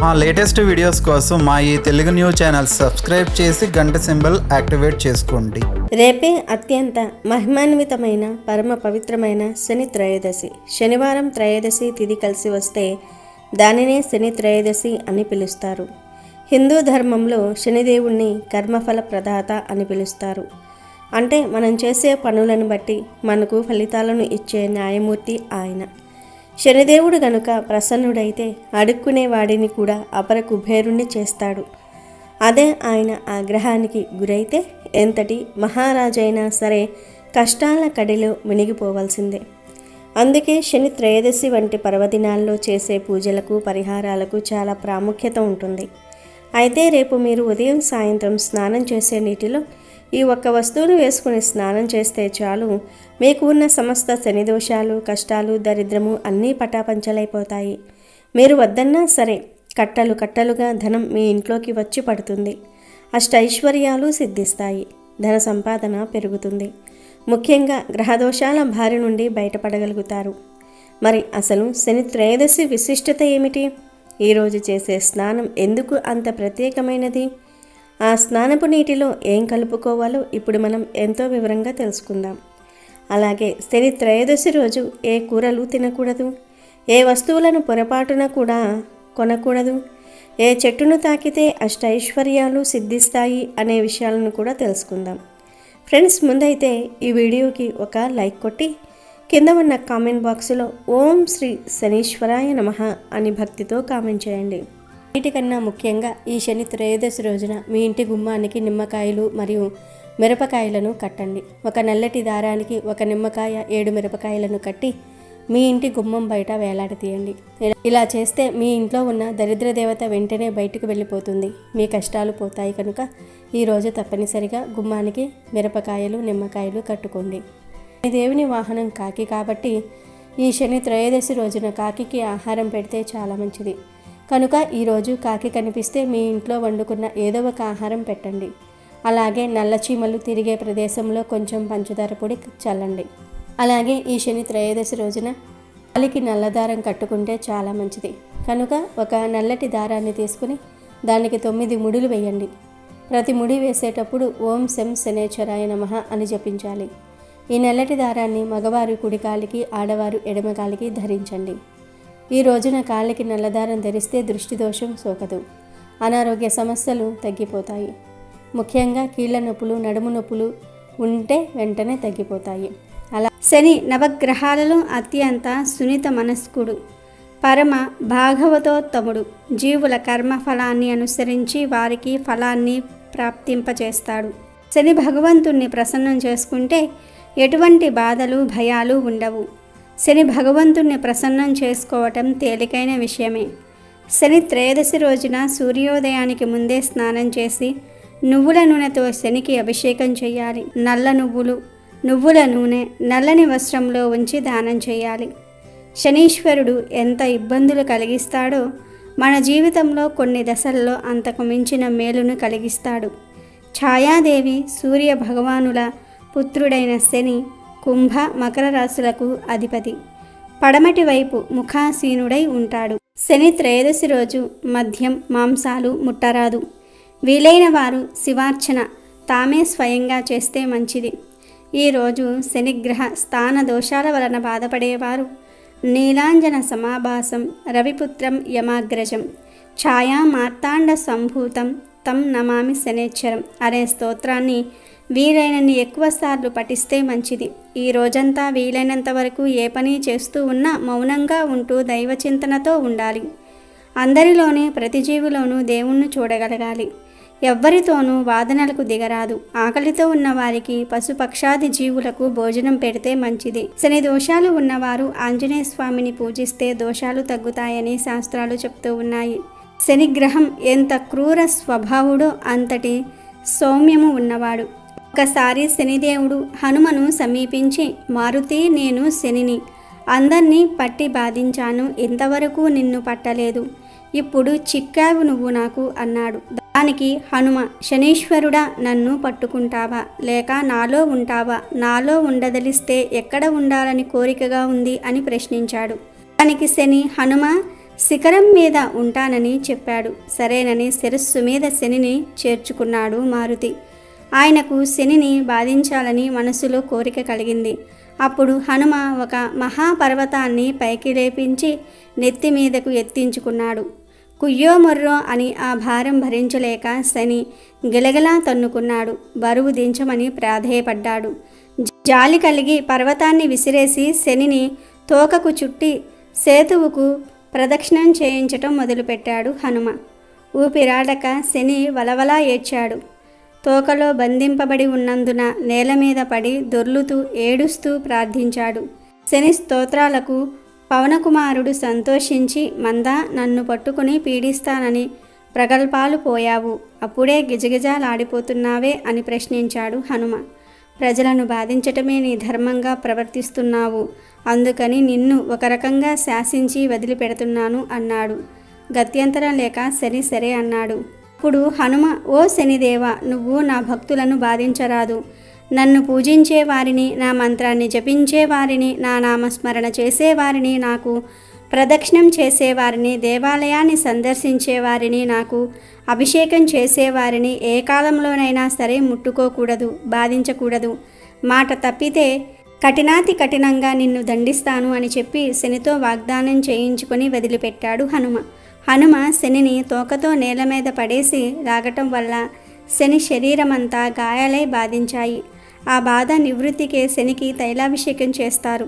మా latest videos కోసం మా ఈ తెలుగు న్యూస్ ఛానల్ సబ్స్క్రైబ్ చేసి గంట సింబల్ యాక్టివేట్ చేసుకోండి. రేపే అత్యంత మహిమాన్వితమైన పరమ పవిత్రమైన శని త్రయోదశి. శనివారం త్రయోదశి తిథి కలిసి వస్తే దానినే శని త్రయోదశి అని పిలుస్తారు. హిందూ ధర్మంలో శనిదేవుణ్ణి కర్మఫల ప్రదాత అని పిలుస్తారు. అంటే మనం చేసే పనులను బట్టి మనకు ఫలితాలను ఇచ్చే న్యాయమూర్తి ఆయన. శనిదేవుడు గనుక ప్రసన్నుడైతే అడుక్కునే వాడిని కూడా అపర కుబేరుణ్ణి చేస్తాడు. అదే ఆయన ఆగ్రహానికి గురైతే ఎంతటి మహారాజైనా సరే కష్టాల కడిలో మునిగిపోవలసిందే. అందుకే శని త్రయోదశి వంటి పర్వదినాల్లో చేసే పూజలకు పరిహారాలకు చాలా ప్రాముఖ్యత ఉంటుంది. అయితే రేపు మీరు ఉదయం సాయంత్రం స్నానం చేసే నీటిలో ఈ ఒక్క వస్తువును వేసుకుని స్నానం చేస్తే చాలు, మీకు ఉన్న సమస్త శని దోషాలు, కష్టాలు, దరిద్రము అన్నీ పటాపంచలైపోతాయి. మీరు వద్దన్నా సరే కట్టలు కట్టలుగా ధనం మీ ఇంట్లోకి వచ్చి పడుతుంది. అష్టైశ్వర్యాలు సిద్ధిస్తాయి. ధన సంపాదన పెరుగుతుంది. ముఖ్యంగా గ్రహదోషాల బారి నుండి బయటపడగలుగుతారు. మరి అసలు శని త్రయోదశి విశిష్టత ఏమిటి? ఈరోజు చేసే స్నానం ఎందుకు అంత ప్రత్యేకమైనది? ఆ స్నానపు నీటిలో ఏం కలుపుకోవాలో ఇప్పుడు మనం ఎంతో వివరంగా తెలుసుకుందాం. అలాగే శని త్రయోదశి రోజు ఏ కూరలు తినకూడదు, ఏ వస్తువులను పొరపాటున కూడా కొనకూడదు, ఏ చెట్టును తాకితే అష్టైశ్వర్యాలు సిద్ధిస్తాయి అనే విషయాలను కూడా తెలుసుకుందాం. ఫ్రెండ్స్, ముందైతే ఈ వీడియోకి ఒక లైక్ కొట్టి కింద ఉన్న కామెంట్ బాక్స్లో ఓం శ్రీ శనీశ్వరాయ నమః అని భక్తితో కామెంట్ చేయండి. వీటికన్నా ముఖ్యంగా ఈ శని త్రయోదశి రోజున మీ ఇంటి గుమ్మానికి నిమ్మకాయలు మరియు మిరపకాయలను కట్టండి. ఒక నల్లటి దారానికి ఒక నిమ్మకాయ, 7 మిరపకాయలను కట్టి మీ ఇంటి గుమ్మం బయట వేలాడతీయండి. ఇలా చేస్తే మీ ఇంట్లో ఉన్న దరిద్ర దేవత వెంటనే బయటకు వెళ్ళిపోతుంది. మీ కష్టాలు పోతాయి. కనుక ఈరోజు తప్పనిసరిగా గుమ్మానికి మిరపకాయలు, నిమ్మకాయలు కట్టుకోండి. దేవుని వాహనం కాకి కాబట్టి ఈ శని త్రయోదశి రోజున కాకికి ఆహారం పెడితే చాలా మంచిది. కనుక ఈరోజు కాకి కనిపిస్తే మీ ఇంట్లో వండుకున్న ఏదో ఒక ఆహారం పెట్టండి. అలాగే నల్ల చీమలు తిరిగే ప్రదేశంలో కొంచెం పంచదార పొడి చల్లండి. అలాగే ఈ శని త్రయోదశి రోజున కాలికి నల్లదారం కట్టుకుంటే చాలా మంచిది. కనుక ఒక నల్లటి దారాన్ని తీసుకుని దానికి 9 ముడులు వేయండి. ప్రతి ముడి వేసేటప్పుడు ఓం శం శనేశ్వరాయ నమః అని జపించాలి. ఈ నల్లటి దారాన్ని మగవారు కుడికాలికి, ఆడవారు ఎడమకాలికి ధరించండి. ఈ రోజున కాళ్ళకి నల్లదారం ధరిస్తే దృష్టి దోషం సోకదు, అనారోగ్య సమస్యలు తగ్గిపోతాయి. ముఖ్యంగా కీళ్ళ నొప్పులు, నడుము నొప్పులు ఉంటే వెంటనే తగ్గిపోతాయి. అలా శని నవగ్రహాలలో అత్యంత సున్నిత మనస్కుడు, పరమ భాగవతోత్తముడు. జీవుల కర్మ ఫలాన్ని అనుసరించి వారికి ఫలాన్ని ప్రాప్తింపచేస్తాడు. శని భగవంతుణ్ణి ప్రసన్నం చేసుకుంటే ఎటువంటి బాధలు, భయాలు ఉండవు. శని భగవంతుణ్ణి ప్రసన్నం చేసుకోవటం తేలికైన విషయమే. శని త్రయోదశి రోజున సూర్యోదయానికి ముందే స్నానం చేసి నువ్వుల నూనెతో శనికి అభిషేకం చేయాలి. నల్ల నువ్వులు, నువ్వుల నూనె నల్లని వస్త్రంలో ఉంచి దానం చేయాలి. శనీశ్వరుడు ఎంత ఇబ్బందులు కలిగిస్తాడో మన జీవితంలో కొన్ని దశల్లో అంతకు మించిన మేలును కలిగిస్తాడు. ఛాయాదేవి సూర్య భగవానుల పుత్రుడైన శని కుంభ, మకర రాశులకు అధిపతి. పడమటి వైపు ముఖాసీనుడై ఉంటాడు. శని త్రయోదశి రోజు మద్యం, మాంసాలు ముట్టరాదు. వీలైన వారు శివార్చన తామే స్వయంగా చేస్తే మంచిది. ఈరోజు శనిగ్రహ స్థాన దోషాల వలన బాధపడేవారు నీలాంజన సమాభాసం, రవిపుత్రం యమాగ్రజం, ఛాయా మార్తాండ సంభూతం తం నమామి శనేశ్వరం అనే స్తోత్రాన్ని వీలైనన్ని ఎక్కువ సార్లు పఠిస్తే మంచిది. ఈ రోజంతా వీలైనంత వరకు ఏ పని చేస్తూ ఉన్నా మౌనంగా ఉంటూ దైవచింతనతో ఉండాలి. అందరిలోనే, ప్రతి జీవిలోనూ దేవుణ్ణి చూడగలగాలి. ఎవ్వరితోనూ వాదనలకు దిగరాదు. ఆకలితో ఉన్న వారికి, పశుపక్షాది జీవులకు భోజనం పెడితే మంచిది. శని దోషాలు ఉన్నవారు ఆంజనేయ స్వామిని పూజిస్తే దోషాలు తగ్గుతాయని శాస్త్రాలు చెప్తూ ఉన్నాయి. శనిగ్రహం ఎంత క్రూర స్వభావుడో అంతటి సౌమ్యము ఉన్నవాడు. ఒకసారి శనిదేవుడు హనుమను సమీపించి, మారుతి, నేను శనిని అందర్నీ పట్టి బాధించాను, ఇంతవరకు నిన్ను పట్టలేదు, ఇప్పుడు చిక్కావు నువ్వు నాకు అన్నాడు. దానికి హనుమ, శనీశ్వరుడా, నన్ను పట్టుకుంటావా లేక నాలో ఉంటావా? నాలో ఉండదలిస్తే ఎక్కడ ఉండాలని కోరికగా ఉంది అని ప్రశ్నించాడు. దానికి శని, హనుమ, శిఖరం మీద ఉంటానని చెప్పాడు. సరేనని శిరస్సు మీద శనిని చేర్చుకున్నాడు మారుతి. ఆయనకు శనిని బాధించాలని మనసులో కోరిక కలిగింది. అప్పుడు హనుమ ఒక మహాపర్వతాన్ని పైకి లేపించి నెత్తి మీదకు ఎత్తించుకున్నాడు. కుయ్యో మొర్రో అని ఆ భారం భరించలేక శని గిలగిలా తన్నుకున్నాడు. బరువు దించమని ప్రాధేయపడ్డాడు. జాలి కలిగి పర్వతాన్ని విసిరేసి శనిని తోకకు చుట్టి సేతువుకు ప్రదక్షిణం చేయించటం మొదలుపెట్టాడు హనుమ. ఊపిరాడక శని వలవలా ఏడ్చాడు. తోకలో బంధింపబడి ఉన్నందున నేల మీద పడి దొర్లుతూ ఏడుస్తూ ప్రార్థించాడు. శని స్తోత్రాలకు పవనకుమారుడు సంతోషించి, మందా, నన్ను పట్టుకుని పీడిస్తానని ప్రగల్భాలు పోయావు, అప్పుడే గిజగిజాలాడిపోతున్నావే అని ప్రశ్నించాడు హనుమ. ప్రజలను బాధించటమే నీ ధర్మంగా ప్రవర్తిస్తున్నావు, అందుకని నిన్ను ఒక రకంగా శాసించి వదిలిపెడుతున్నాను అన్నాడు. గత్యంతరం లేక శని సరే అన్నాడు. అప్పుడు హనుమ, ఓ శనిదేవ, నువ్వు నా భక్తులను బాధించరాదు. నన్ను పూజించే వారిని, నా మంత్రాన్ని జపించే వారిని, నా నామస్మరణ చేసేవారిని, నాకు ప్రదక్షిణం చేసేవారిని, దేవాలయాన్ని సందర్శించే వారిని, నాకు అభిషేకం చేసేవారిని ఏ కాలంలోనైనా సరే ముట్టుకోకూడదు, బాధించకూడదు. మాట తప్పితే కఠినాతి కఠినంగా నిన్ను దండిస్తాను అని చెప్పి శనితో వాగ్దానం చేయించుకొని వదిలిపెట్టాడు హనుమ. హనుమ శనిని తోకతో నేల మీద పడేసి లాగటం వల్ల శని శరీరమంతా గాయాలై బాధించాయి. ఆ బాధ నివృత్తికే శనికి తైలాభిషేకం చేస్తారు.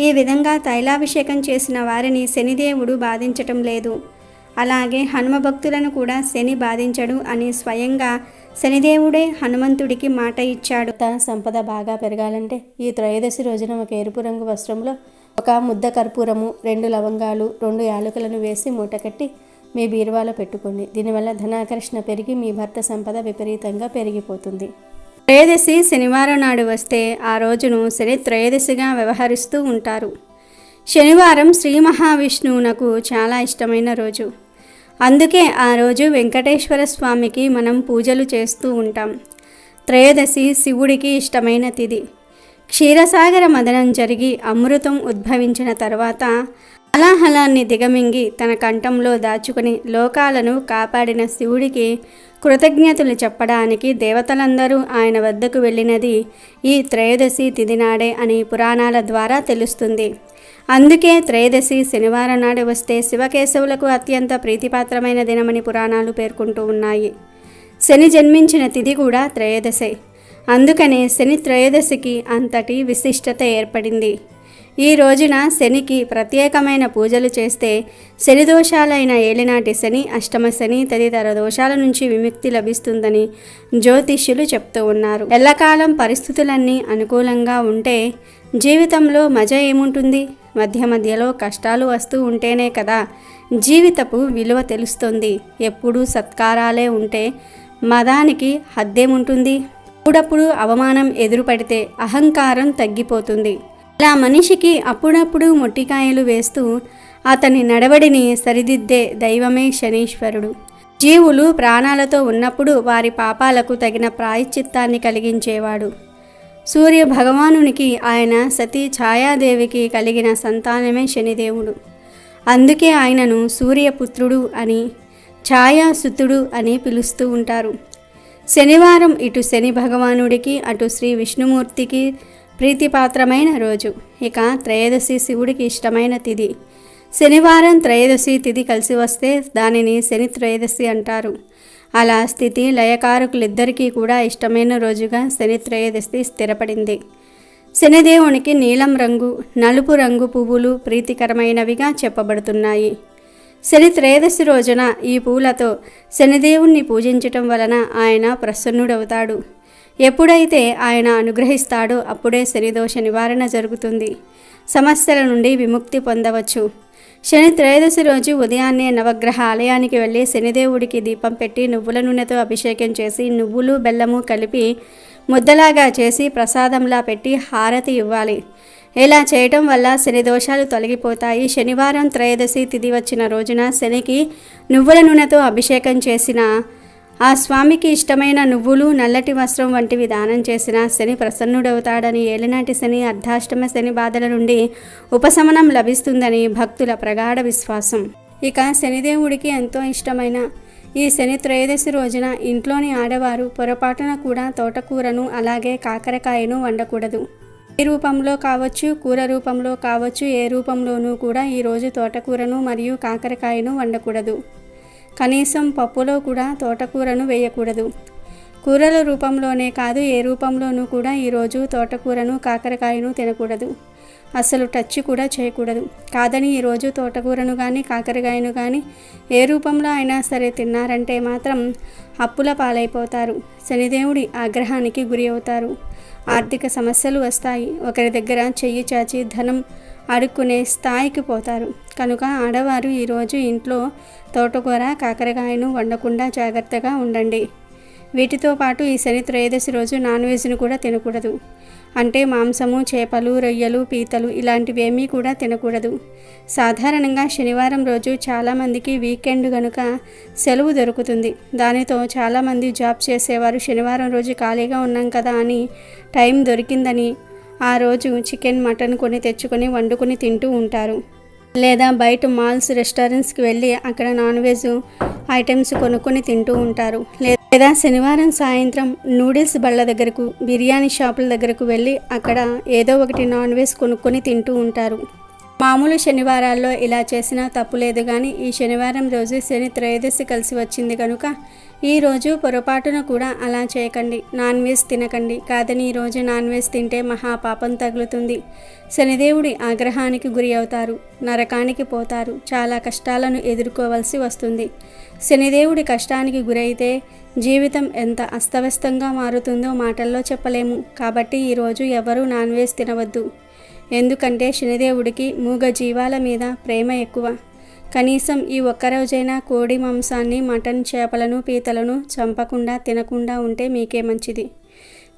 ఈ విధంగా తైలాభిషేకం చేసిన వారిని శనిదేవుడు బాధించటం లేదు. అలాగే హనుమ భక్తులను కూడా శని బాధించడు అని స్వయంగా శనిదేవుడే హనుమంతుడికి మాట ఇచ్చాడు. సంపద బాగా పెరగాలంటే ఈ త్రయోదశి రోజున ఒక ఎరుపు రంగు వస్త్రంలో ఒక ముద్ద కర్పూరము, 2 లవంగాలు, 2 యాలకులను వేసి మూటకట్టి మీ బీరువాలో పెట్టుకోండి. దీనివల్ల ధనాకర్షణ పెరిగి మీ భర్త సంపద విపరీతంగా పెరిగిపోతుంది. త్రయోదశి శనివారం నాడు వస్తే ఆ రోజును శని త్రయోదశిగా వ్యవహరిస్తూ ఉంటారు. శనివారం శ్రీ మహావిష్ణువునకు చాలా ఇష్టమైన రోజు. అందుకే ఆ రోజు వెంకటేశ్వర స్వామికి మనం పూజలు చేస్తూ ఉంటాం. త్రయోదశి శివుడికి ఇష్టమైన తిథి. క్షీరసాగర మదనం జరిగి అమృతం ఉద్భవించిన తర్వాత అలాహలాన్ని దిగమింగి తన కంఠంలో దాచుకుని లోకాలను కాపాడిన శివుడికి కృతజ్ఞతలు చెప్పడానికి దేవతలందరూ ఆయన వద్దకు వెళ్ళినది ఈ త్రయోదశి తిథి నాడే అని పురాణాల ద్వారా తెలుస్తుంది. అందుకే త్రయోదశి శనివారం నాడు వస్తే శివకేశవులకు అత్యంత ప్రీతిపాత్రమైన దినమని పురాణాలు పేర్కొంటూ ఉన్నాయి. శని జన్మించిన తిథి కూడా త్రయోదశే. అందుకనే శని త్రయోదశికి అంతటి విశిష్టత ఏర్పడింది. ఈ రోజున శనికి ప్రత్యేకమైన పూజలు చేస్తే శని దోషాలైన ఏలినాటి శని, అష్టమ శని తదితర దోషాల నుంచి విముక్తి లభిస్తుందని జ్యోతిష్యులు చెప్తూ ఉన్నారు. ఎల్లకాలం పరిస్థితులన్నీ అనుకూలంగా ఉంటే జీవితంలో మజా ఏముంటుంది? మధ్య మధ్యలో కష్టాలు వస్తూ ఉంటేనే కదా జీవితపు విలువ తెలుస్తుంది. ఎప్పుడూ సత్కారాలే ఉంటే మదానికి హద్దేముంటుంది? అప్పుడప్పుడు అవమానం ఎదురుపడితే అహంకారం తగ్గిపోతుంది. అలా మనిషికి అప్పుడప్పుడు మొట్టికాయలు వేస్తూ అతని నడవడిని సరిదిద్దే దైవమే శనీశ్వరుడు. జీవులు ప్రాణాలతో ఉన్నప్పుడు వారి పాపాలకు తగిన ప్రాయశ్చిత్తాన్ని కలిగించేవాడు. సూర్య భగవానునికి ఆయన సతీ ఛాయాదేవికి కలిగిన సంతానమే శనిదేవుడు. అందుకే ఆయనను సూర్యపుత్రుడు అని, ఛాయాసుతుడు అని పిలుస్తూ ఉంటారు. శనివారం ఇటు శని భగవానుడికి అటు శ్రీ విష్ణుమూర్తికి ప్రీతిపాత్రమైన రోజు. ఇక త్రయోదశి శివుడికి ఇష్టమైన తిథి. శనివారం త్రయోదశి తిథి కలిసి వస్తే దానిని శని త్రయోదశి అంటారు. అలా స్థితి లయకారకులిద్దరికీ కూడా ఇష్టమైన రోజుగా శని త్రయోదశి స్థిరపడింది. శనిదేవునికి నీలం రంగు, నలుపు రంగు పువ్వులు ప్రీతికరమైనవిగా చెప్పబడుతున్నాయి. శని త్రయోదశి రోజున ఈ పూలతో శనిదేవుణ్ణి పూజించటం వలన ఆయన ప్రసన్నుడవుతాడు. ఎప్పుడైతే ఆయన అనుగ్రహిస్తాడో అప్పుడే శనిదోష నివారణ జరుగుతుంది. సమస్యల నుండి విముక్తి పొందవచ్చు. శని త్రయోదశి రోజు ఉదయాన్నే నవగ్రహ ఆలయానికి వెళ్ళి శనిదేవుడికి దీపం పెట్టి నువ్వుల నూనెతో అభిషేకం చేసి నువ్వులు బెల్లము కలిపి ముద్దలాగా చేసి ప్రసాదంలా పెట్టి హారతి ఇవ్వాలి. ఇలా చేయటం వల్ల శని దోషాలు తొలగిపోతాయి. శనివారం త్రయోదశి తిథి వచ్చిన రోజున శనికి నువ్వుల నూనెతో అభిషేకం చేసిన, ఆ స్వామికి ఇష్టమైన నువ్వులు, నల్లటి వస్త్రం వంటివి దానం చేసిన శని ప్రసన్నుడవుతాడని, ఏలినాటి శని, అర్ధాష్టమ శని బాధల నుండి ఉపశమనం లభిస్తుందని భక్తుల ప్రగాఢ విశ్వాసం. ఇక శనిదేవుడికి ఎంతో ఇష్టమైన ఈ శని త్రయోదశి రోజున ఇంట్లోని ఆడవారు పొరపాటున కూడా తోటకూరను అలాగే కాకరకాయను వండకూడదు. ఏ రూపంలో కావచ్చు, కూర రూపంలో కావచ్చు, ఏ రూపంలోనూ కూడా ఈరోజు తోటకూరను మరియు కాకరకాయను వండకూడదు. కనీసం పప్పులో కూడా తోటకూరను వేయకూడదు. కూరల రూపంలోనే కాదు, ఏ రూపంలోనూ కూడా ఈరోజు తోటకూరను కాకరకాయను తినకూడదు. అసలు టచ్ కూడా చేయకూడదు. కాదని ఈరోజు తోటకూరను కానీ కాకరకాయను కానీ ఏ రూపంలో అయినా సరే తిన్నారంటే మాత్రం అప్పుల పాలైపోతారు. శనిదేవుడి ఆగ్రహానికి గురి అవుతారు. ఆర్థిక సమస్యలు వస్తాయి. ఒకరి దగ్గర చెయ్యి చాచి ధనం అడుక్కునే స్థాయికి పోతారు. కనుక ఆడవారు ఈరోజు ఇంట్లో తోటకూర కాకరకాయను వండకుండా జాగ్రత్తగా ఉండండి. వీటితో పాటు ఈ శని త్రయోదశి రోజు నాన్ వెజ్ను కూడా తినకూడదు. అంటే మాంసము, చేపలు, రొయ్యలు, పీతలు ఇలాంటివేమీ కూడా తినకూడదు. సాధారణంగా శనివారం రోజు చాలామందికి వీకెండ్ కనుక సెలవు దొరుకుతుంది. దానితో చాలామంది జాబ్ చేసేవారు శనివారం రోజు ఖాళీగా ఉన్నాం కదా అని టైం దొరికిందని ఆ రోజు చికెన్, మటన్ కొని తెచ్చుకొని వండుకొని తింటూ ఉంటారు. లేదా బయట మాల్స్, రెస్టారెంట్స్కి వెళ్ళి అక్కడ నాన్ వెజ్ ఐటమ్స్ కొనుక్కొని తింటూ ఉంటారు. లేదా శనివారం సాయంత్రం నూడిల్స్ బళ్ళ దగ్గరకు, బిర్యానీ షాపుల దగ్గరకు వెళ్ళి అక్కడ ఏదో ఒకటి నాన్ వెజ్ కొనుక్కొని తింటూ ఉంటారు. మామూలు శనివారాల్లో ఇలా చేసినా తప్పులేదు, కానీ ఈ శనివారం రోజు శని త్రయోదశి కలిసి వచ్చింది కనుక ఈరోజు పొరపాటున కూడా అలా చేయకండి. నాన్ వెజ్ తినకండి. కాదని ఈరోజు నాన్ వెజ్ తింటే మహాపాపం తగులుతుంది. శనిదేవుడి ఆగ్రహానికి గురి అవుతారు. నరకానికి పోతారు. చాలా కష్టాలను ఎదుర్కోవలసి వస్తుంది. శనిదేవుడి కష్టానికి గురైతే జీవితం ఎంత అస్తవ్యస్తంగా మారుతుందో మాటల్లో చెప్పలేము. కాబట్టి ఈరోజు ఎవరూ నాన్ వెజ్ తినవద్దు. ఎందుకంటే శనిదేవుడికి మూగ జీవాల మీద ప్రేమ ఎక్కువ. కనీసం ఈ ఒక్కరోజైనా కోడి మాంసాన్ని, మటన్, చేపలను, పీతలను చంపకుండా తినకుండా ఉంటే మీకే మంచిది.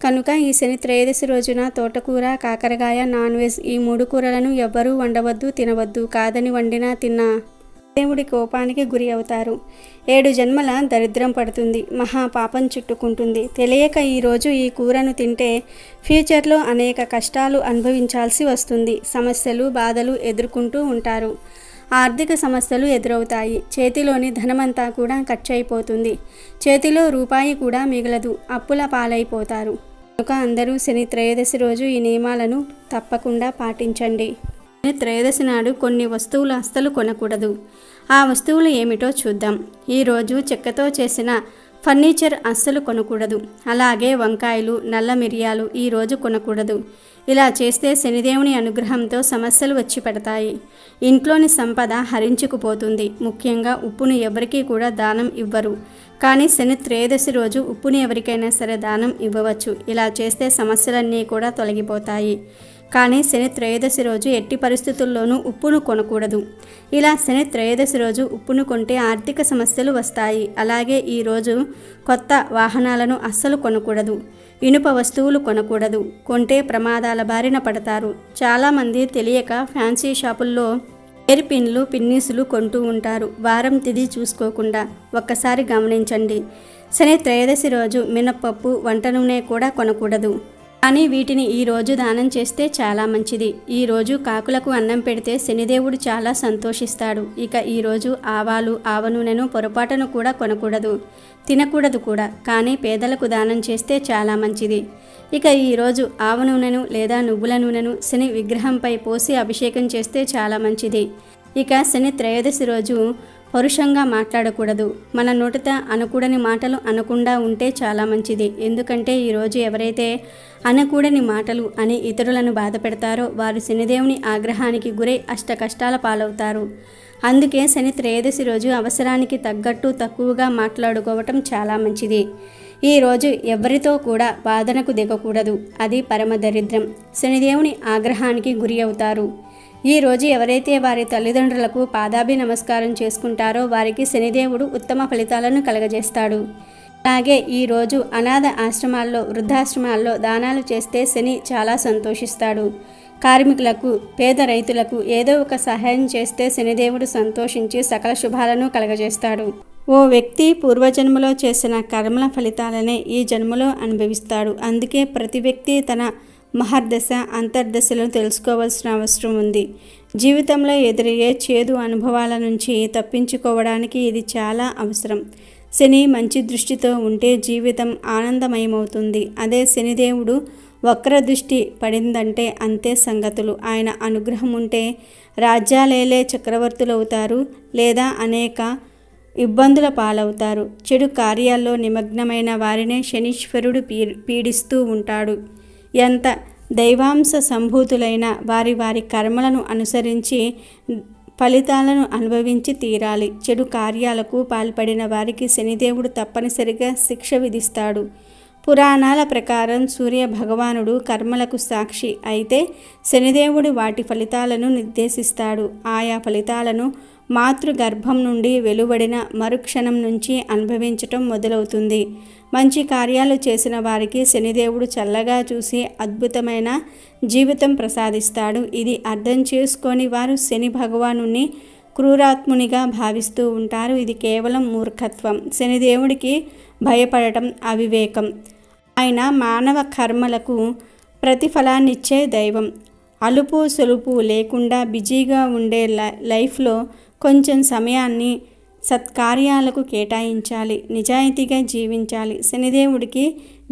కనుక ఈ శని త్రయోదశి రోజున తోటకూర, కాకరకాయ, నాన్ వెజ్ ఈ 3 కూరలను ఎవ్వరూ వండవద్దు, తినవద్దు. కాదని వండినా తిన్నా దేవుడి కోపానికి గురి అవుతారు. 7 జన్మల దరిద్రం పడుతుంది. మహాపాపం చుట్టుకుంటుంది. తెలియక ఈరోజు ఈ కూరను తింటే ఫ్యూచర్లో అనేక కష్టాలు అనుభవించాల్సి వస్తుంది. సమస్యలు, బాధలు ఎదుర్కొంటూ ఉంటారు. ఆర్థిక సమస్యలు ఎదురవుతాయి. చేతిలోని ధనమంతా కూడా ఖర్చు అయిపోతుంది. చేతిలో రూపాయి కూడా మిగలదు. అప్పుల పాలైపోతారు. కనుక అందరూ శని త్రయోదశి రోజు ఈ నియమాలను తప్పకుండా పాటించండి. శని త్రయోదశి నాడు కొన్ని వస్తువులు అస్సలు కొనకూడదు. ఆ వస్తువులు ఏమిటో చూద్దాం. ఈరోజు చెక్కతో చేసిన ఫర్నిచర్ అస్సలు కొనకూడదు. అలాగే వంకాయలు, నల్ల మిరియాలు ఈరోజు కొనకూడదు. ఇలా చేస్తే శనిదేవుని అనుగ్రహంతో సమస్యలు వచ్చి పడతాయి. ఇంట్లోని సంపద హరించుకుపోతుంది. ముఖ్యంగా ఉప్పును ఎవరికీ కూడా దానం ఇవ్వరు. కానీ శని త్రయోదశి రోజు ఉప్పుని ఎవరికైనా సరే దానం ఇవ్వవచ్చు. ఇలా చేస్తే సమస్యలన్నీ కూడా తొలగిపోతాయి. కానీ శని త్రయోదశి రోజు ఎట్టి పరిస్థితుల్లోనూ ఉప్పును కొనకూడదు. ఇలా శని త్రయోదశి రోజు ఉప్పును కొంటే ఆర్థిక సమస్యలు వస్తాయి. అలాగే ఈరోజు కొత్త వాహనాలను అస్సలు కొనకూడదు. ఇనుప వస్తువులు కొనకూడదు. కొంటే ప్రమాదాల బారిన పడతారు. చాలామంది తెలియక ఫ్యాన్సీ షాపుల్లో హెయిర్ పిన్లు, పిన్నీసులు కొంటూ ఉంటారు. వారం తిది చూసుకోకుండా. ఒక్కసారి గమనించండి. శని త్రయోదశి రోజు మినప్పప్పు, వంట నూనె కూడా కొనకూడదు. కానీ వీటిని ఈరోజు దానం చేస్తే చాలా మంచిది. ఈరోజు కాకులకు అన్నం పెడితే శనిదేవుడు చాలా సంతోషిస్తాడు. ఇక ఈరోజు ఆవాలు, ఆవ నూనెను పొరపాటును కూడా కొనకూడదు, తినకూడదు కూడా. కానీ పేదలకు దానం చేస్తే చాలా మంచిది. ఇక ఈరోజు ఆవ నూనెను లేదా నువ్వుల నూనెను శని విగ్రహంపై పోసి అభిషేకం చేస్తే చాలా మంచిది. ఇక శని త్రయోదశి రోజు పరుషంగా మాట్లాడకూడదు. మన నోటితో అనకూడని మాటలు అనకుండా ఉంటే చాలా మంచిది. ఎందుకంటే ఈరోజు ఎవరైతే అనకూడని మాటలు అని ఇతరులను బాధ పెడతారో వారు శనిదేవుని ఆగ్రహానికి గురై అష్ట కష్టాల పాలవుతారు. అందుకే శని త్రయోదశి రోజు అవసరానికి తగ్గట్టు తక్కువగా మాట్లాడుకోవటం చాలా మంచిది. ఈరోజు ఎవరితో కూడా వాదనకు దిగకూడదు. అది పరమ దరిద్రం. శనిదేవుని ఆగ్రహానికి గురి అవుతారు. ఈరోజు ఎవరైతే వారి తల్లిదండ్రులకు పాదాభి నమస్కారం చేసుకుంటారో వారికి శనిదేవుడు ఉత్తమ ఫలితాలను కలగజేస్తాడు. అలాగే ఈరోజు అనాథ ఆశ్రమాల్లో, వృద్ధాశ్రమాల్లో దానాలు చేస్తే శని చాలా సంతోషిస్తాడు. కార్మికులకు, పేద రైతులకు ఏదో ఒక సహాయం చేస్తే శనిదేవుడు సంతోషించి సకల శుభాలను కలగజేస్తాడు. ఓ వ్యక్తి పూర్వజన్మలో చేసిన కర్మల ఫలితాలనే ఈ జన్మలో అనుభవిస్తాడు. అందుకే ప్రతి వ్యక్తి తన మహర్దశ, అంతర్దశలను తెలుసుకోవాల్సిన అవసరం ఉంది. జీవితంలో ఎదురయ్యే చేదు అనుభవాల నుంచి తప్పించుకోవడానికి ఇది చాలా అవసరం. శని మంచి దృష్టితో ఉంటే జీవితం ఆనందమయమవుతుంది. అదే శనిదేవుడు వక్ర దృష్టి పడిందంటే అంతే సంగతులు. ఆయన అనుగ్రహం ఉంటే రాజ్యాలేలే చక్రవర్తులవుతారు, లేదా అనేక ఇబ్బందుల పాలవుతారు. చెడు కార్యాల్లో నిమగ్నమైన వారినే శనీశ్వరుడు పీడిస్తూ ఉంటాడు. ఎంత దైవాంశ సంభూతులైన వారి వారి కర్మలను అనుసరించి ఫలితాలను అనుభవించి తీరాలి. చెడు కార్యాలకు పాల్పడిన వారికి శనిదేవుడు తప్పనిసరిగా శిక్ష విధిస్తాడు. పురాణాల ప్రకారం సూర్య భగవానుడు కర్మలకు సాక్షి అయితే శనిదేవుడు వాటి ఫలితాలను నిర్దేశిస్తాడు. ఆయా ఫలితాలను మాతృగర్భం నుండి వెలువడిన మరుక్షణం నుంచి అనుభవించటం మొదలవుతుంది. మంచి కార్యాలు చేసిన వారికి శనిదేవుడు చల్లగా చూసి అద్భుతమైన జీవితం ప్రసాదిస్తాడు. ఇది అర్థం చేసుకొని వారు శని భగవానుని క్రూరాత్మునిగా భావిస్తూ ఉంటారు. ఇది కేవలం మూర్ఖత్వం. శనిదేవుడికి భయపడటం అవివేకం. ఆయన మానవ కర్మలకు ప్రతిఫలాన్నిచ్చే దైవం. అలుపు సొలుపు లేకుండా బిజీగా ఉండే లైఫ్లో కొంచెం సమయాన్ని సత్కార్యాలకు కేటాయించాలి. నిజాయితీగా జీవించాలి. శనిదేవుడికి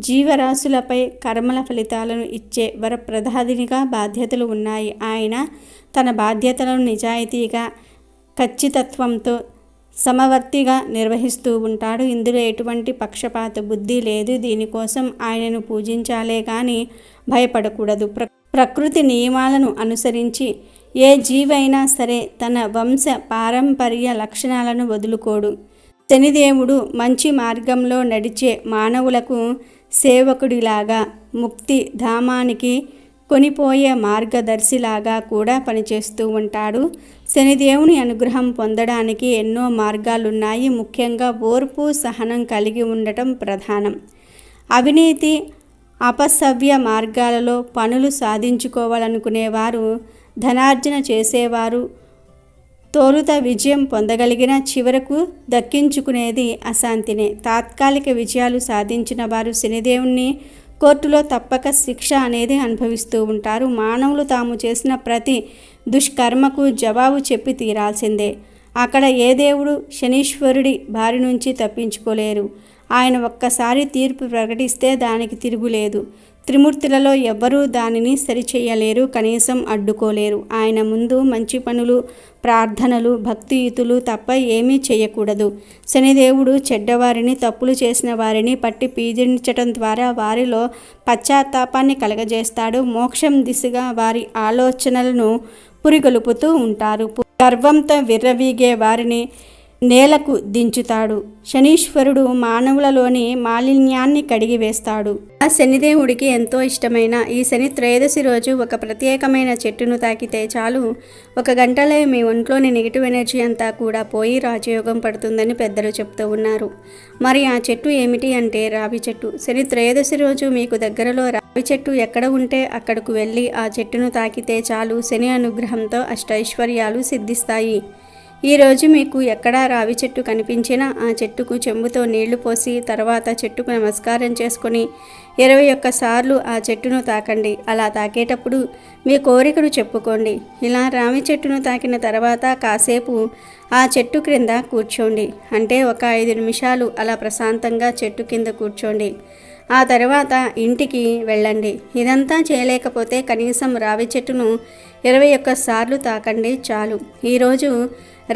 జీవరాశులపై కర్మల ఫలితాలను ఇచ్చే వరప్రదాదినిగా బాధ్యతలు ఉన్నాయి. ఆయన తన బాధ్యతలను నిజాయితీగా ఖచ్చితత్వంతో సమవర్తిగా నిర్వహిస్తూ ఉంటాడు. ఇందులో ఎటువంటి పక్షపాత బుద్ధి లేదు. దీనికోసం ఆయనను పూజించాలే కానీ భయపడకూడదు. ప్రకృతి నియమాలను అనుసరించి ఏ జీవైనా సరే తన వంశ పారంపర్య లక్షణాలను వదులుకోడు. శనిదేవుడు మంచి మార్గంలో నడిచే మానవులకు సేవకుడిలాగా, ముక్తి ధామానికి కొనిపోయే మార్గదర్శిలాగా కూడా పనిచేస్తూ ఉంటాడు. శనిదేవుని అనుగ్రహం పొందడానికి ఎన్నో మార్గాలున్నాయి. ముఖ్యంగా ఓర్పు సహనం కలిగి ఉండటం ప్రధానం. అవినీతి అపసవ్య మార్గాలలో పనులు సాధించుకోవాలనుకునేవారు, ధనార్జన చేసేవారు తొలుత విజయం పొందగలిగిన చివరకు దక్కించుకునేది అశాంతినే. తాత్కాలిక విజయాలు సాధించిన వారు శనిదేవుని కోర్టులో తప్పక శిక్ష అనేది అనుభవిస్తూ ఉంటారు. మానవులు తాము చేసిన ప్రతి దుష్కర్మకు జవాబు చెప్పి తీరాల్సిందే. అక్కడ ఏ దేవుడు శనీశ్వరుడి బారి నుంచి తప్పించుకోలేరు. ఆయన ఒక్కసారి తీర్పు ప్రకటిస్తే దానికి తిరుగులేదు. త్రిమూర్తులలో ఎవ్వరూ దానిని సరిచేయలేరు, కనీసం అడ్డుకోలేరు. ఆయన ముందు మంచి పనులు, ప్రార్థనలు, భక్తియుతులు తప్ప ఏమీ చేయకూడదు. శనిదేవుడు చెడ్డవారిని, తప్పులు చేసిన వారిని పట్టి పీడించటం ద్వారా వారిలో పశ్చాత్తాపాన్ని కలగజేస్తాడు. మోక్షం దిశగా వారి ఆలోచనలను పురిగొలుపుతూ ఉంటారు. గర్వంతో విర్రవీగే వారిని నేలకు దించుతాడు. శనీశ్వరుడు మానవులలోని మాలిన్యాన్ని కడిగివేస్తాడు. ఆ శనిదేవుడికి ఎంతో ఇష్టమైన ఈ శని త్రయోదశి రోజు ఒక ప్రత్యేకమైన చెట్టును తాకితే చాలు, 1 గంటలో మీ ఒంట్లోని నెగిటివ్ ఎనర్జీ అంతా కూడా పోయి రాజయోగం పడుతుందని పెద్దలు చెప్తూ ఉన్నారు. మరి ఆ చెట్టు ఏమిటి అంటే రావి చెట్టు. శని త్రయోదశి రోజు మీకు దగ్గరలో రావి చెట్టు ఎక్కడ ఉంటే అక్కడకు వెళ్ళి ఆ చెట్టును తాకితే చాలు, శని అనుగ్రహంతో అష్టైశ్వర్యాలు సిద్ధిస్తాయి. ఈరోజు మీకు ఎక్కడా రావి చెట్టు కనిపించినా ఆ చెట్టుకు చెంబుతో నీళ్లు పోసి తర్వాత చెట్టుకు నమస్కారం చేసుకొని 21 సార్లు ఆ చెట్టును తాకండి. అలా తాకేటప్పుడు మీ కోరికను చెప్పుకోండి. ఇలా రావి చెట్టును తాకిన తర్వాత కాసేపు ఆ చెట్టు క్రింద కూర్చోండి. అంటే ఒక 5 నిమిషాలు అలా ప్రశాంతంగా చెట్టు కింద కూర్చోండి. ఆ తర్వాత ఇంటికి వెళ్ళండి. ఇదంతా చేయలేకపోతే కనీసం రావి చెట్టును 21 సార్లు తాకండి చాలు. ఈరోజు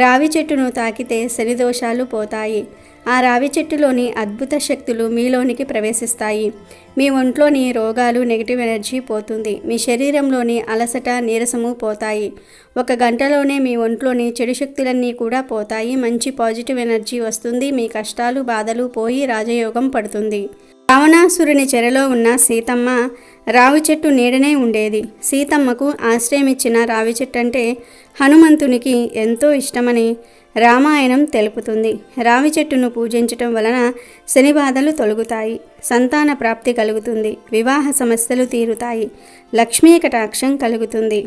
రావి చెట్టును తాకితే శని దోషాలు పోతాయి. ఆ రావి చెట్టులోని అద్భుత శక్తులు మీలోనికి ప్రవేశిస్తాయి. మీ ఒంట్లోని రోగాలు, నెగిటివ్ ఎనర్జీ పోతుంది. మీ శరీరంలోని అలసట, నీరసము పోతాయి. 1 గంటలోనే మీ ఒంట్లోని చెడు శక్తులన్నీ కూడా పోతాయి. మంచి పాజిటివ్ ఎనర్జీ వస్తుంది. మీ కష్టాలు, బాధలు పోయి రాజయోగం పడుతుంది. రావణాసురుని చెరలో ఉన్న సీతమ్మ రావి చెట్టు నీడనే ఉండేది. సీతమ్మకు ఆశ్రయం ఇచ్చిన రావి చెట్టు అంటే హనుమంతునికి ఎంతో ఇష్టమని రామాయణం తెలుపుతుంది. రావి చెట్టును పూజించటం వలన శని బాధలు తొలగుతాయి, సంతాన ప్రాప్తి కలుగుతుంది, వివాహ సమస్యలు తీరుతాయి, లక్ష్మీ కటాక్షం కలుగుతుంది.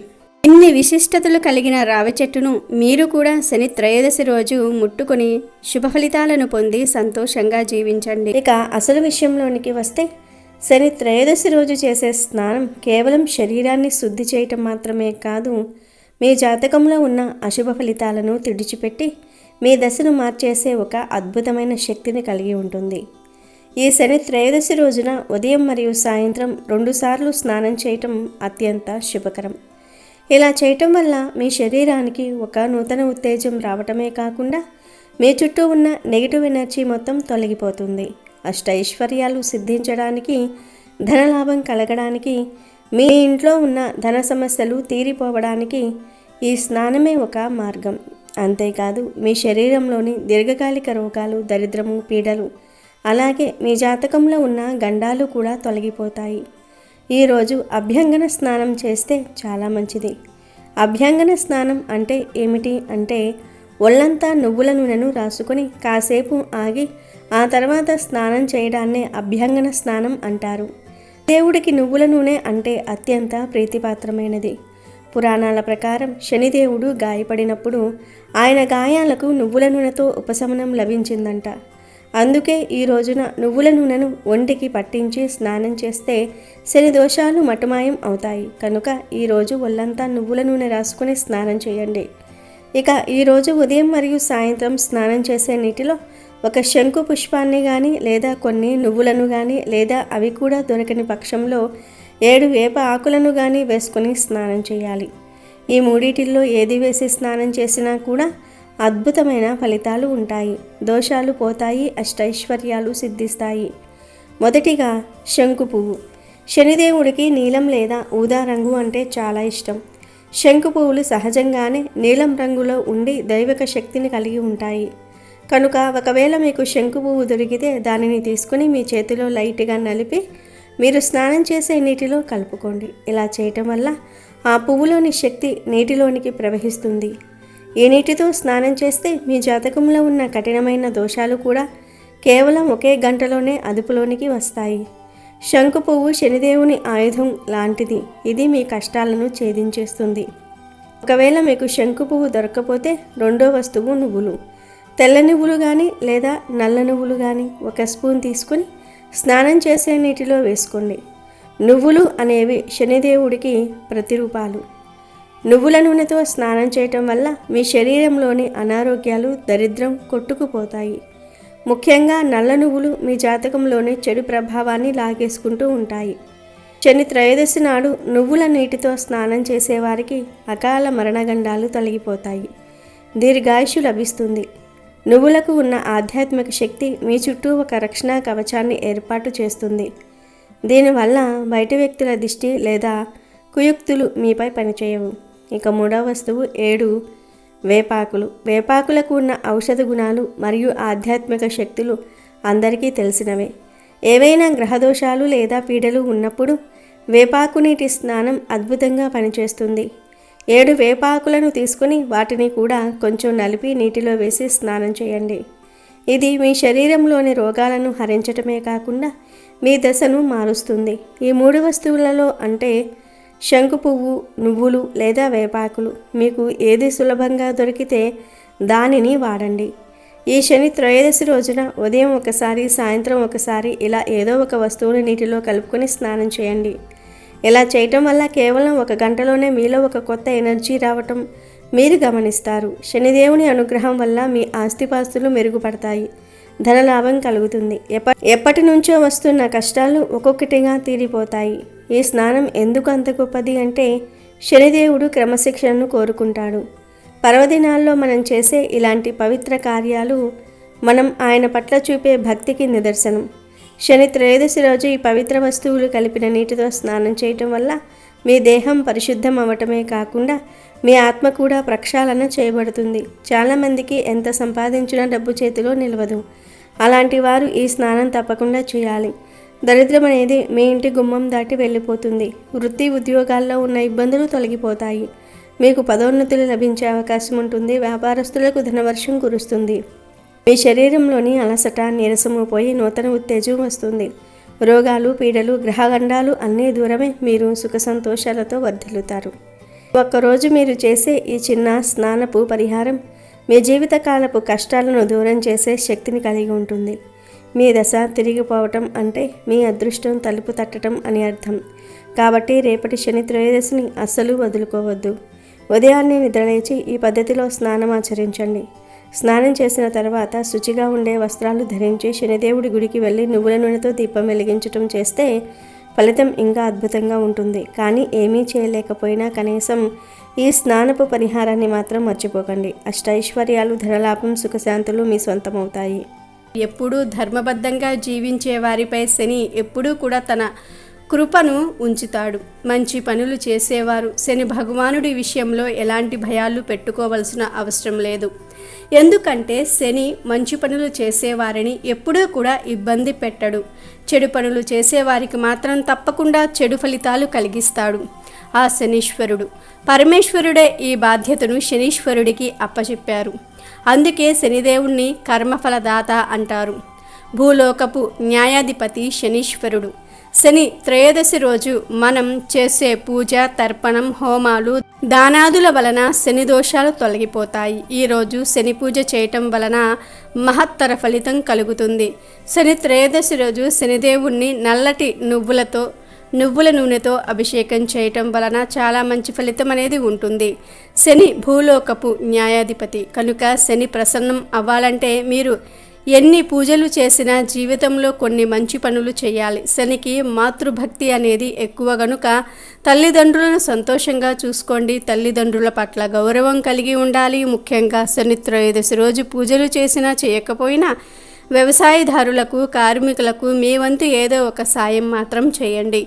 ఇన్ని విశిష్టతలు కలిగిన రావి చెట్టును మీరు కూడా శని త్రయోదశి రోజు ముట్టుకొని శుభ ఫలితాలను పొంది సంతోషంగా జీవించండి. ఇక అసలు విషయంలోనికి వస్తే, శని త్రయోదశి రోజు చేసే స్నానం కేవలం శరీరాన్ని శుద్ధి చేయటం మాత్రమే కాదు, మీ జాతకంలో ఉన్న అశుభ ఫలితాలను తుడిచిపెట్టి మీ దశను మార్చేసే ఒక అద్భుతమైన శక్తిని కలిగి ఉంటుంది. ఈ శని త్రయోదశి రోజున ఉదయం మరియు సాయంత్రం 2 సార్లు స్నానం చేయటం అత్యంత శుభకరం. ఇలా చేయటం వల్ల మీ శరీరానికి ఒక నూతన ఉత్తేజం రావటమే కాకుండా మీ చుట్టూ ఉన్న నెగిటివ్ ఎనర్జీ మొత్తం తొలగిపోతుంది. అష్టైశ్వర్యాలు సిద్ధించడానికి, ధనలాభం కలగడానికి, మీ ఇంట్లో ఉన్న ధన సమస్యలు తీరిపోవడానికి ఈ స్నానమే ఒక మార్గం. అంతేకాదు మీ శరీరంలోని దీర్ఘకాలిక రోగాలు, దరిద్రము, పీడలు, అలాగే మీ జాతకంలో ఉన్న గండాలు కూడా తొలగిపోతాయి. ఈరోజు అభ్యంగన స్నానం చేస్తే చాలా మంచిది. అభ్యంగన స్నానం అంటే ఏమిటి అంటే ఒళ్ళంతా నువ్వుల నూనెను రాసుకొని కాసేపు ఆగి ఆ తర్వాత స్నానం చేయడాన్నే అభ్యంగన స్నానం అంటారు. దేవుడికి నువ్వుల నూనె అంటే అత్యంత ప్రీతిపాత్రమైనది. పురాణాల ప్రకారం శనిదేవుడు గాయపడినప్పుడు ఆయన గాయాలకు నువ్వుల నూనెతో ఉపశమనం లభించిందంట. అందుకే ఈ రోజున నువ్వుల నూనెను ఒంటికి పట్టించి స్నానం చేస్తే శని దోషాలు మటుమాయం అవుతాయి. కనుక ఈరోజు ఒళ్ళంతా నువ్వుల నూనె రాసుకుని స్నానం చేయండి. ఇక ఈరోజు ఉదయం మరియు సాయంత్రం స్నానం చేసే నీటిలో ఒక శంకు పుష్పాన్ని కానీ లేదా కొన్ని నువ్వులను కానీ లేదా అవి కూడా దొరకని పక్షంలో 7 వేప ఆకులను కానీ వేసుకొని స్నానం చేయాలి. ఈ మూడిటిల్లో ఏది వేసి స్నానం చేసినా కూడా అద్భుతమైన ఫలితాలు ఉంటాయి. దోషాలు పోతాయి, అష్టైశ్వర్యాలు సిద్ధిస్తాయి. మొదటిగా శంకు పువ్వు. శనిదేవుడికి నీలం లేదా ఊదా రంగు అంటే చాలా ఇష్టం. శంకు పువ్వులు సహజంగానే నీలం రంగులో ఉండి దైవిక శక్తిని కలిగి ఉంటాయి. కనుక ఒకవేళ మీకు శంకు పువ్వు దొరికితే దానిని తీసుకుని మీ చేతిలో లైట్గా నలిపి మీరు స్నానం చేసే నీటిలో కలుపుకోండి. ఇలా చేయటం వల్ల ఆ పువ్వులోని శక్తి నీటిలోనికి ప్రవహిస్తుంది. ఈ నీటితో స్నానం చేస్తే మీ జాతకంలో ఉన్న కఠినమైన దోషాలు కూడా కేవలం ఒకే గంటలోనే అదుపులోనికి వస్తాయి. శంకు పువ్వు శనిదేవుని ఆయుధం లాంటిది. ఇది మీ కష్టాలను ఛేదించేస్తుంది. ఒకవేళ మీకు శంకు పువ్వు దొరకకపోతే రెండో వస్తువు నువ్వులు. తెల్ల నువ్వులు కానీ లేదా నల్ల నువ్వులు కానీ 1 స్పూన్ తీసుకుని స్నానం చేసే నీటిలో వేసుకోండి. నువ్వులు అనేవి శనిదేవుడికి ప్రతిరూపాలు. నువ్వుల నూనెతో స్నానం చేయటం వల్ల మీ శరీరంలోని అనారోగ్యాలు, దరిద్రం కొట్టుకుపోతాయి. ముఖ్యంగా నల్ల నువ్వులు మీ జాతకంలోని చెడు ప్రభావాన్ని లాగేసుకుంటూ ఉంటాయి. శని త్రయోదశి నాడు నువ్వుల నీటితో స్నానం చేసేవారికి అకాల మరణగండాలు తొలగిపోతాయి. దీర్ఘాయుషు లభిస్తుంది. నువ్వులకు ఉన్న ఆధ్యాత్మిక శక్తి మీ చుట్టూ ఒక రక్షణ కవచాన్ని ఏర్పాటు చేస్తుంది. దీనివల్ల బయట వ్యక్తుల దిష్టి లేదా కుయుక్తులు మీపై పనిచేయవు. ఇక మూడవ వస్తువు 7 వేపాకులు. వేపాకులకు ఉన్న ఔషధ గుణాలు మరియు ఆధ్యాత్మిక శక్తులు అందరికీ తెలిసినవే. ఏవైనా గ్రహదోషాలు లేదా పీడలు ఉన్నప్పుడు వేపాకు నీటి స్నానం అద్భుతంగా పనిచేస్తుంది. 7 వేపాకులను తీసుకుని వాటిని కూడా కొంచెం నలిపి నీటిలో వేసి స్నానం చేయండి. ఇది మీ శరీరంలోని రోగాలను హరించటమే కాకుండా మీ దశను మారుస్తుంది. ఈ 3 వస్తువులలో అంటే శంకు పువ్వు, నువ్వులు లేదా వేపాకులు మీకు ఏది సులభంగా దొరికితే దానిని వాడండి. ఈ శని త్రయోదశి రోజున ఉదయం ఒకసారి, సాయంత్రం ఒకసారి ఇలా ఏదో ఒక వస్తువుని నీటిలో కలుపుకొని స్నానం చేయండి. ఇలా చేయటం వల్ల కేవలం 1 గంటలోనే మీలో ఒక కొత్త ఎనర్జీ రావటం మీరు గమనిస్తారు. శనిదేవుని అనుగ్రహం వల్ల మీ ఆస్తిపాస్తులు మెరుగుపడతాయి, ధనలాభం కలుగుతుంది. ఎప్పటి నుంచో వస్తున్న కష్టాలు ఒక్కొక్కటిగా తీరిపోతాయి. ఈ స్నానం ఎందుకు అంత గొప్పది అంటే శనిదేవుడు క్రమశిక్షణను కోరుకుంటాడు. పర్వదినాల్లో మనం చేసే ఇలాంటి పవిత్ర కార్యాలు మనం ఆయన పట్ల చూపే భక్తికి నిదర్శనం. శని త్రయోదశి రోజు ఈ పవిత్ర వస్తువులు కలిపిన నీటితో స్నానం చేయటం వల్ల మీ దేహం పరిశుద్ధం అవ్వటమే కాకుండా మీ ఆత్మ కూడా ప్రక్షాళన చేయబడుతుంది. చాలామందికి ఎంత సంపాదించినా డబ్బు చేతిలో నిలవదు. అలాంటి వారు ఈ స్నానం తప్పకుండా చేయాలి. దరిద్రం అనేది మీ ఇంటి గుమ్మం దాటి వెళ్ళిపోతుంది. వృత్తి ఉద్యోగాల్లో ఉన్న ఇబ్బందులు తొలగిపోతాయి. మీకు పదోన్నతులు లభించే అవకాశం ఉంటుంది. వ్యాపారస్తులకు ధనవర్షం కురుస్తుంది. మీ శరీరంలోని అలసట, నీరసము పోయి నూతన ఉత్తేజం వస్తుంది. రోగాలు, పీడలు, గ్రహగండాలు అన్నీ దూరమే మీరు సుఖ సంతోషాలతో వర్ధిల్లుతారు. ఒక్కరోజు మీరు చేసే ఈ చిన్న స్నానపు పరిహారం మీ జీవితకాలపు కష్టాలను దూరం చేసే శక్తిని కలిగి ఉంటుంది. మీ దశ తిరిగిపోవటం అంటే మీ అదృష్టం తలుపు తట్టడం అని అర్థం. కాబట్టి రేపటి శని త్రయోదశిని అస్సలు వదులుకోవద్దు. ఉదయాన్నే నిద్రలేచి ఈ పద్ధతిలో స్నానం ఆచరించండి. స్నానం చేసిన తర్వాత శుచిగా ఉండే వస్త్రాలు ధరించి శనిదేవుడి గుడికి వెళ్ళి నువ్వుల నూనెతో దీపం వెలిగించటం చేస్తే ఫలితం ఇంకా అద్భుతంగా ఉంటుంది. కానీ ఏమీ చేయలేకపోయినా కనీసం ఈ స్నానపు పరిహారాన్ని మాత్రం మర్చిపోకండి. అష్టైశ్వర్యాలు, ధనలాభం, సుఖశాంతులు మీ సొంతమవుతాయి. ఎప్పుడూ ధర్మబద్ధంగా జీవించే వారిపై శని ఎప్పుడూ కూడా తన కృపను ఉంచుతాడు. మంచి పనులు చేసేవారు శని భగవానుడి విషయంలో ఎలాంటి భయాలు పెట్టుకోవలసిన అవసరం లేదు. ఎందుకంటే శని మంచి పనులు చేసేవారిని ఎప్పుడూ కూడా ఇబ్బంది పెట్టడు. చెడు పనులు చేసేవారికి మాత్రం తప్పకుండా చెడు ఫలితాలు కలిగిస్తాడు. ఆ శనీశ్వరుడు పరమేశ్వరుడే ఈ బాధ్యతను శనీశ్వరుడికి అప్పచెప్పారు. అందుకే శనిదేవుణ్ణి కర్మఫలదాత అంటారు. భూలోకపు న్యాయాధిపతి శనీశ్వరుడు. శని త్రయోదశి రోజు మనం చేసే పూజ, తర్పణం, హోమాలు, దానాదుల వలన శని దోషాలు తొలగిపోతాయి. ఈరోజు శని పూజ చేయటం వలన మహత్తర ఫలితం కలుగుతుంది. శని త్రయోదశి రోజు శనిదేవుణ్ణి నల్లటి నువ్వుల నూనెతో అభిషేకం చేయటం వలన చాలా మంచి ఫలితం అనేది ఉంటుంది. శని భూలోకపు న్యాయాధిపతి కనుక శని ప్రసన్నం అవ్వాలంటే మీరు ఎన్ని పూజలు చేసినా జీవితంలో కొన్ని మంచి పనులు చేయాలి. శనికి మాతృభక్తి అనేది ఎక్కువ గనుక తల్లిదండ్రులను సంతోషంగా చూసుకోండి. తల్లిదండ్రుల పట్ల గౌరవం కలిగి ఉండాలి. ముఖ్యంగా శని త్రయోదశి రోజు పూజలు చేసినా చేయకపోయినా వ్యవసాయదారులకు, కార్మికులకు మీ వంతు ఏదో ఒక సాయం మాత్రం చేయండి.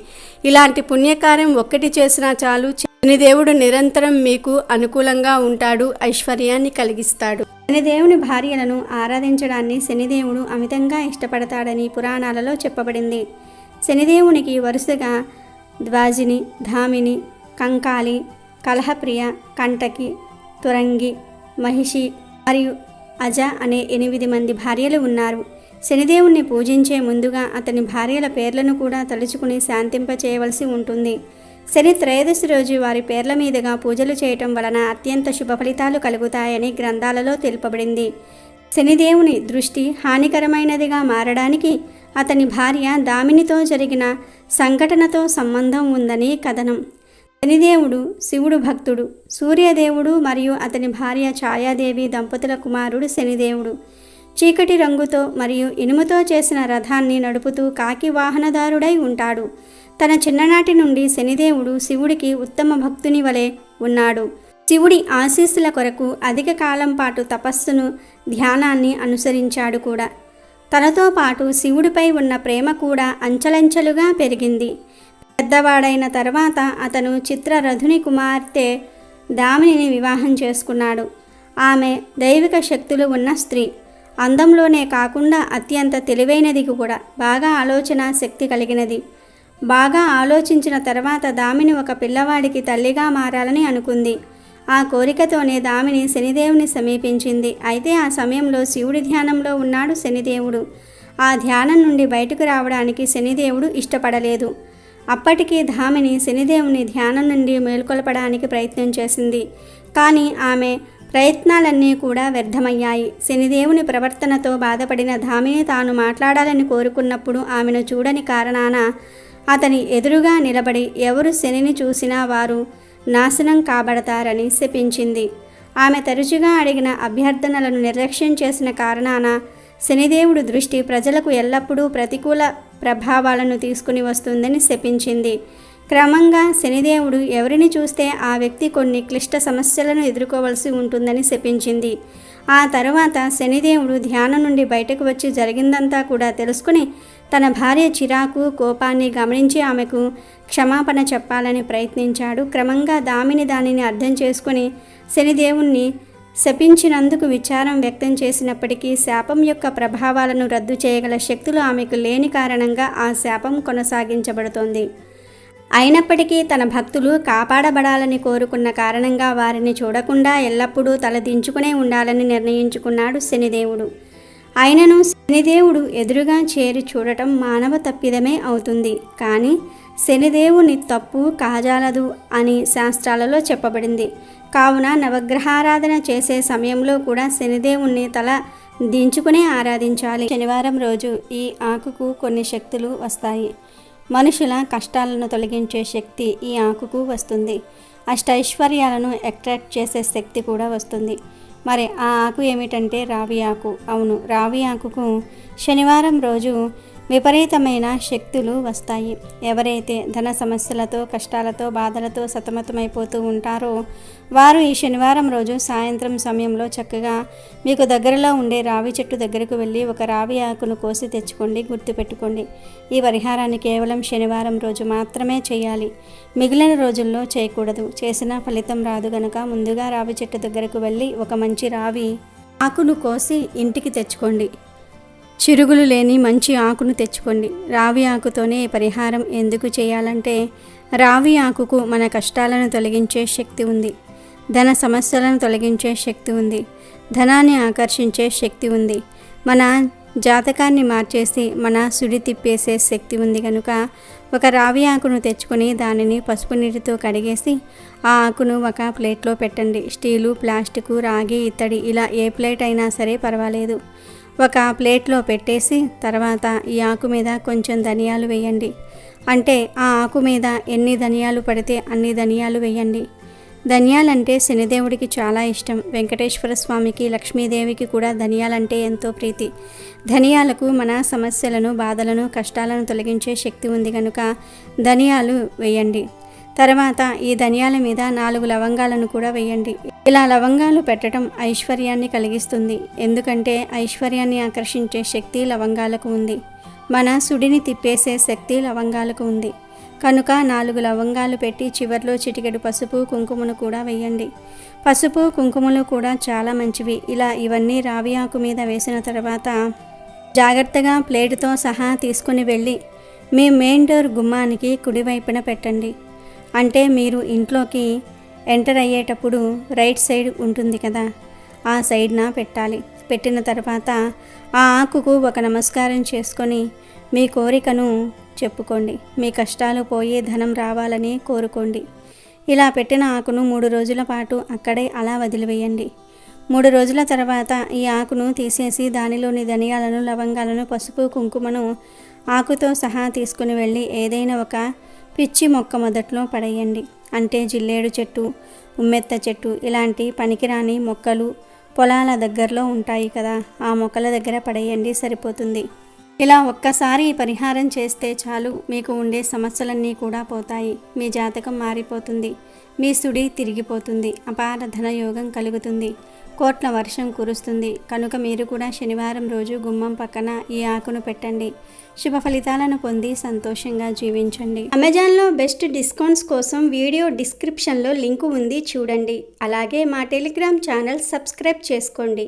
ఇలాంటి పుణ్యకార్యం ఒక్కటి చేసినా చాలు. శనిదేవుడు నిరంతరం మీకు అనుకూలంగా ఉంటాడు, ఐశ్వర్యాన్ని కలిగిస్తాడు. శనిదేవుని భార్యలను ఆరాధించడాన్ని శనిదేవుడు అమితంగా ఇష్టపడతాడని పురాణాలలో చెప్పబడింది. శనిదేవునికి వరుసగా ద్వాజిని, ధామిని, కంకాలి, కలహప్రియ, కంటకి, తురంగి, మహిషి మరియు అజ అనే 8 మంది భార్యలు ఉన్నారు. శనిదేవుణ్ణి పూజించే ముందుగా అతని భార్యల పేర్లను కూడా తలుచుకుని శాంతింపచేయవలసి ఉంటుంది. శని త్రయోదశి రోజు వారి పేర్ల మీదుగా పూజలు చేయటం వలన అత్యంత శుభ ఫలితాలు కలుగుతాయని గ్రంథాలలో తెలుపబడింది. శనిదేవుని దృష్టి హానికరమైనదిగా మారడానికి అతని భార్య దామినితో జరిగిన సంఘటనతో సంబంధం ఉందని కథనం. శనిదేవుడు శివుడు భక్తుడు. సూర్యదేవుడు మరియు అతని భార్య ఛాయాదేవి దంపతుల కుమారుడు శనిదేవుడు. చీకటి రంగుతో మరియు ఇనుముతో చేసిన రథాన్ని నడుపుతూ కాకి వాహనదారుడై ఉంటాడు. తన చిన్ననాటి నుండి శనిదేవుడు శివుడికి ఉత్తమ భక్తుని వలె ఉన్నాడు. శివుడి ఆశీస్సుల కొరకు అధిక కాలం పాటు తపస్సును, ధ్యానాన్ని అనుసరించాడు కూడా. తనతో పాటు శివుడిపై ఉన్న ప్రేమ కూడా అంచెలంచెలుగా పెరిగింది. పెద్దవాడైన తర్వాత అతను చిత్రరథుని కుమార్తె దామినిని వివాహం చేసుకున్నాడు. ఆమె దైవిక శక్తులు ఉన్న స్త్రీ. అందంలోనే కాకుండా అత్యంత తెలివైనది కూడా. బాగా ఆలోచన శక్తి కలిగినది. బాగా ఆలోచించిన తర్వాత దామిని ఒక పిల్లవాడికి తల్లిగా మారాలని అనుకుంది. ఆ కోరికతోనే దామిని శనిదేవుని సమీపించింది. అయితే ఆ సమయంలో శివుడి ధ్యానంలో ఉన్నాడు శనిదేవుడు. ఆ ధ్యానం నుండి బయటకు రావడానికి శనిదేవుడు ఇష్టపడలేదు. అప్పటికి దామిని శనిదేవుని ధ్యానం నుండి మేల్కొల్పడానికి ప్రయత్నం చేసింది. కానీ ఆమె ప్రయత్నాలన్నీ కూడా వ్యర్థమయ్యాయి. శనిదేవుని ప్రవర్తనతో బాధపడిన దామిని తాను మాట్లాడాలని కోరుకున్నప్పుడు ఆమెను చూడని కారణాన అతని ఎదురుగా నిలబడి ఎవరు శనిని చూసినా వారు నాశనం కాబడతారని శపించింది. ఆమె తరచుగా అడిగిన అభ్యర్థనలను నిర్లక్ష్యం చేసిన కారణాన శనిదేవుడు దృష్టి ప్రజలకు ఎల్లప్పుడూ ప్రతికూల ప్రభావాలను తీసుకుని వస్తుందని శపించింది. క్రమంగా శనిదేవుడు ఎవరిని చూస్తే ఆ వ్యక్తి కొన్ని క్లిష్ట సమస్యలను ఎదుర్కోవలసి ఉంటుందని శపించింది. ఆ తర్వాత శనిదేవుడు ధ్యానం నుండి బయటకు వచ్చి జరిగిందంతా కూడా తెలుసుకుని తన భార్య చిరాకు, కోపాన్ని గమనించి ఆమెకు క్షమాపణ చెప్పాలని ప్రయత్నించాడు. క్రమంగా దామిని దానిని అర్థం చేసుకుని శనిదేవుణ్ణి శపించినందుకు విచారం వ్యక్తం చేసినప్పటికీ శాపం యొక్క ప్రభావాలను రద్దు చేయగల శక్తులు ఆమెకు లేని కారణంగా ఆ శాపం కొనసాగించబడుతోంది. అయినప్పటికీ తన భక్తులు కాపాడబడాలని కోరుకున్న కారణంగా వారిని చూడకుండా ఎల్లప్పుడూ తలదించుకునే ఉండాలని నిర్ణయించుకున్నాడు శనిదేవుడు. అయినను శనిదేవుడు ఎదురుగా చేరి చూడటం మానవ తప్పిదమే అవుతుంది. కానీ శనిదేవుని తప్పు కాజాలదు అని శాస్త్రాలలో చెప్పబడింది. కావున నవగ్రహారాధన చేసే సమయంలో కూడా శనిదేవుణ్ణి తల దించుకునే ఆరాధించాలి. శనివారం రోజు ఈ ఆకుకు కొన్ని శక్తులు వస్తాయి. మనుషుల కష్టాలను తొలగించే శక్తి ఈ ఆకుకు వస్తుంది. అష్టైశ్వర్యాలను అట్రాక్ట్ చేసే శక్తి కూడా వస్తుంది. మరి ఆ ఆకు ఏమిటంటే రావి ఆకు. అవును, రావి ఆకుకు శనివారం రోజు విపరీతమైన శక్తులు వస్తాయి. ఎవరైతే ధన సమస్యలతో, కష్టాలతో, బాధలతో సతమతమైపోతూ ఉంటారో వారు ఈ శనివారం రోజు సాయంత్రం సమయంలో చక్కగా మీకు దగ్గరలో ఉండే రావి చెట్టు దగ్గరకు వెళ్ళి ఒక రావి ఆకును కోసి తెచ్చుకోండి. గుర్తుపెట్టుకోండి, ఈ పరిహారాన్ని కేవలం శనివారం రోజు మాత్రమే చేయాలి. మిగిలిన రోజుల్లో చేయకూడదు. చేసినా ఫలితం రాదు గనక ముందుగా రావి చెట్టు దగ్గరకు వెళ్ళి ఒక మంచి రావి ఆకును కోసి ఇంటికి తెచ్చుకోండి. చిరుగులు లేని మంచి ఆకును తెచ్చుకోండి. రావి ఆకుతోనే పరిహారం ఎందుకు చేయాలంటే రావి ఆకుకు మన కష్టాలను తొలగించే శక్తి ఉంది, ధన సమస్యలను తొలగించే శక్తి ఉంది, ధనాన్ని ఆకర్షించే శక్తి ఉంది, మన జాతకాన్ని మార్చేసి మన సుడి తిప్పేసే శక్తి ఉంది. కనుక ఒక రావి ఆకును తెచ్చుకొని దానిని పసుపు నీటితో కడిగేసి ఆ ఆకును ఒక ప్లేట్లో పెట్టండి. స్టీలు, ప్లాస్టిక్, రాగి, ఇత్తడి ఇలా ఏ ప్లేట్ అయినా సరే పర్వాలేదు. ఒక ప్లేట్లో పెట్టేసి తర్వాత ఈ ఆకు మీద కొంచెం ధనియాలు వేయండి. అంటే ఆ ఆకు మీద ఎన్ని ధనియాలు పడితే అన్ని ధనియాలు వేయండి. ధనియాలంటే శనిదేవుడికి చాలా ఇష్టం. వెంకటేశ్వర స్వామికి, లక్ష్మీదేవికి కూడా ధనియాలంటే ఎంతో ప్రీతి. ధనియాలకు మన సమస్యలను, బాధలను, కష్టాలను తొలగించే శక్తి ఉంది కనుక ధనియాలు వేయండి. తర్వాత ఈ ధనియాల మీద 4 లవంగాలను కూడా వేయండి. ఇలా లవంగాలు పెట్టడం ఐశ్వర్యాన్ని కలిగిస్తుంది. ఎందుకంటే ఐశ్వర్యాన్ని ఆకర్షించే శక్తి లవంగాలకు ఉంది. మన సుడిని తిప్పేసే శక్తి లవంగాలకు ఉంది. కనుక 4 లవంగాలు పెట్టి చివర్లో చిటికెడు పసుపు, కుంకుమను కూడా వేయండి. పసుపు, కుంకుమలు కూడా చాలా మంచివి. ఇలా ఇవన్నీ రావి ఆకు మీద వేసిన తర్వాత జాగ్రత్తగా ప్లేటుతో సహా తీసుకుని వెళ్ళి మీ మెయిన్ డోర్ గుమ్మానికి కుడివైపున పెట్టండి. అంటే మీరు ఇంట్లోకి ఎంటర్ అయ్యేటప్పుడు రైట్ సైడ్ ఉంటుంది కదా, ఆ సైడ్న పెట్టాలి. పెట్టిన తర్వాత ఆ ఆకుకు ఒక నమస్కారం చేసుకొని మీ కోరికను చెప్పుకోండి. మీ కష్టాలు పోయి ధనం రావాలని కోరుకోండి. ఇలా పెట్టిన ఆకును 3 రోజుల పాటు అక్కడే అలా వదిలివేయండి. 3 రోజుల తర్వాత ఈ ఆకును తీసేసి దానిలోని ధనియాలను, లవంగాలను, పసుపు, కుంకుమను ఆకుతో సహా తీసుకుని వెళ్ళి ఏదైనా ఒక పిచ్చి మొక్క మొదట్లో పడేయండి. అంటే జిల్లేడు చెట్టు, ఉమ్మెత్త చెట్టు ఇలాంటి పనికిరాని మొక్కలు పొలాల దగ్గరలో ఉంటాయి కదా, ఆ మొక్కల దగ్గర పడేయండి, సరిపోతుంది. ఇలా ఒక్కసారి ఈ పరిహారం చేస్తే చాలు, మీకు ఉండే సమస్యలన్నీ కూడా పోతాయి. మీ జాతకం మారిపోతుంది, మీ సుడి తిరిగిపోతుంది, అపార ధనయోగం కలుగుతుంది, కోట్ల వర్షం కురుస్తుంది. కనుక మీరు కూడా శనివారం రోజు గుమ్మం పక్కన ఈ ఆకును పెట్టండి. శుభ ఫలితాలను పొంది సంతోషంగా జీవించండి. అమెజాన్లో బెస్ట్ డిస్కౌంట్స్ కోసం వీడియో డిస్క్రిప్షన్లో లింకు ఉంది, చూడండి. అలాగే మా టెలిగ్రామ్ ఛానల్ సబ్స్క్రైబ్ చేసుకోండి.